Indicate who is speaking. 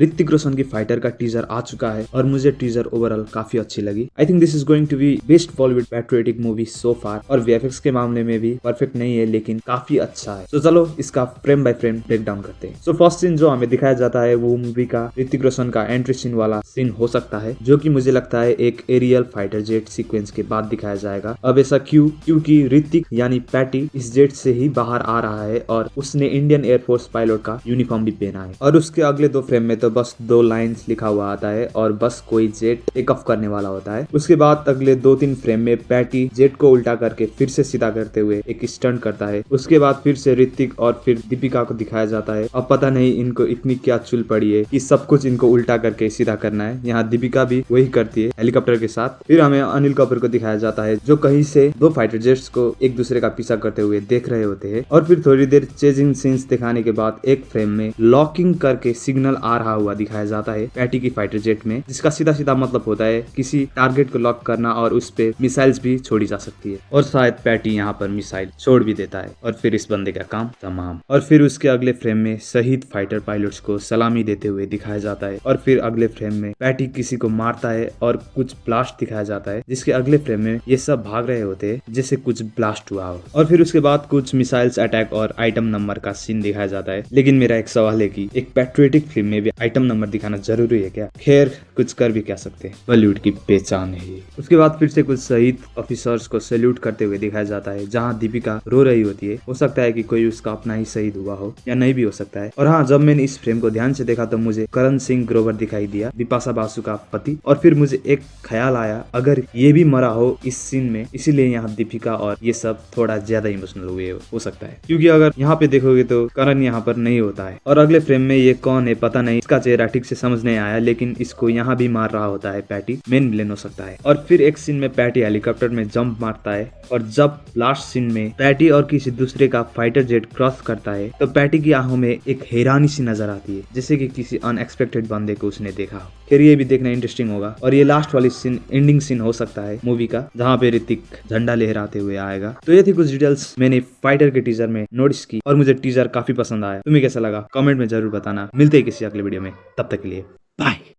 Speaker 1: ऋतिक रोशन की फाइटर का टीजर आ चुका है और मुझे टीजर ओवरऑल काफी अच्छी लगी। I think this is going to be best Bollywood patriotic movie so far. और वीएफएक्स के मामले में भी परफेक्ट नहीं है लेकिन काफी अच्छा है। तो चलो इसका frame by frame break down करते हैं। सो फर्स्ट सीन जो हमें दिखाया जाता है वो मूवी का ऋतिक रोशन का एंट्री सीन वाला सीन हो सकता है, जो कि मुझे लगता है एक एरियल फाइटर जेट सीक्वेंस के बाद दिखाया जाएगा। अब ऐसा क्यों? क्योंकि ऋतिक यानी पैटी इस जेट से ही बाहर आ रहा है और उसने इंडियन एयरफोर्स पायलट का यूनिफॉर्म भी पहना है। और उसके अगले दो फ्रेम में तो बस 2 लाइंस लिखा हुआ आता है और बस कोई जेट टेक ऑफ करने वाला होता है। उसके बाद अगले 2-3 फ्रेम में पैटी जेट को उल्टा करके फिर से सीधा करते हुए एक स्टंट करता है। उसके बाद फिर से ऋतिक और फिर दीपिका को दिखाया जाता है। अब पता नहीं इनको इतनी क्या चुल पड़ी है कि सब कुछ इनको उल्टा करके सीधा करना है। यहाँ दीपिका भी वही करती है हेलीकॉप्टर के साथ। फिर हमें अनिल कपूर को दिखाया जाता है जो कहीं से 2 फाइटर जेट्स को एक दूसरे का पीछा करते हुए देख रहे होते हैं। और फिर थोड़ी देर चेजिंग सीन्स दिखाने के बाद एक फ्रेम में लॉकिंग करके सिग्नल आ रहा हुआ दिखाया जाता है पैटी की फाइटर जेट में, जिसका सीधा सीधा मतलब होता है किसी टारगेट को लॉक करना और उस पे मिसाइल्स भी छोड़ी जा सकती है। और शायद पैटी यहाँ पर मिसाइल छोड़ भी देता है और फिर इस बंदे का काम तमाम। और फिर उसके अगले फ्रेम में शहीद फाइटर पायलट्स को सलामी देते हुए दिखाया जाता है। और फिर अगले फ्रेम में पैटी किसी को मारता है और कुछ ब्लास्ट दिखाया जाता है, जिसके अगले फ्रेम में ये सब भाग रहे होते हैं जैसे कुछ ब्लास्ट हुआ हो। और फिर उसके बाद कुछ मिसाइल्स अटैक और आइटम नंबर का सीन दिखाया जाता है। लेकिन मेरा एक सवाल है कि एक पैट्रियोटिक फिल्म में भी आइटम नंबर दिखाना जरूरी है क्या? खैर कुछ कर भी क्या सकते हैं, बॉलीवुड की पहचान है ये। उसके बाद फिर से कुछ शहीद ऑफिसर्स को सैल्यूट करते हुए दिखाया जाता है, जहाँ दीपिका रो रही होती है। हो सकता है कि कोई उसका अपना ही शहीद हुआ हो या नहीं भी हो सकता है। और हाँ, जब मैंने इस फ्रेम को ध्यान से देखा तो मुझे करण सिंह ग्रोवर दिखाई दिया, बिपाशा बासु का पति। और फिर मुझे एक ख्याल आया अगर ये भी मरा हो इस सीन में, इसीलिए यहाँ दीपिका और ये सब थोड़ा ज्यादा इमोशनल हुए हो सकता है। क्योंकि अगर यहाँ पे देखोगे तो करण यहाँ पर नहीं होता है। और अगले फ्रेम में ये कौन है पता नहीं, इसका चेहरा ठीक से समझ नहीं आया, लेकिन इसको यहाँ भी मार रहा होता है पैटी, मेन विलेन हो सकता है। और फिर एक सीन में पैटी हेलीकॉप्टर में जंप मारता है और जब लास्ट सीन में पैटी और किसी दूसरे का फाइटर जेट क्रॉस करता है तो पैटी की आंखों में एक हैरानी सी नजर आती है, जैसे कि किसी अनएक्सपेक्टेड बंदे को उसने देखा हो। फिर ये भी देखना इंटरेस्टिंग होगा। और ये लास्ट वाली सीन एंडिंग सीन हो सकता है मूवी का, जहाँ पे ऋतिक झंडा लहराते हुए आएगा। तो ये थी कुछ डिटेल्स मैंने फाइटर के टीजर में नोटिस की और मुझे टीजर काफी पसंद आया। तुम्हें कैसा लगा कमेंट में जरूर बताना। मिलते हैं किसी अगले वीडियो में, तब तक के लिए।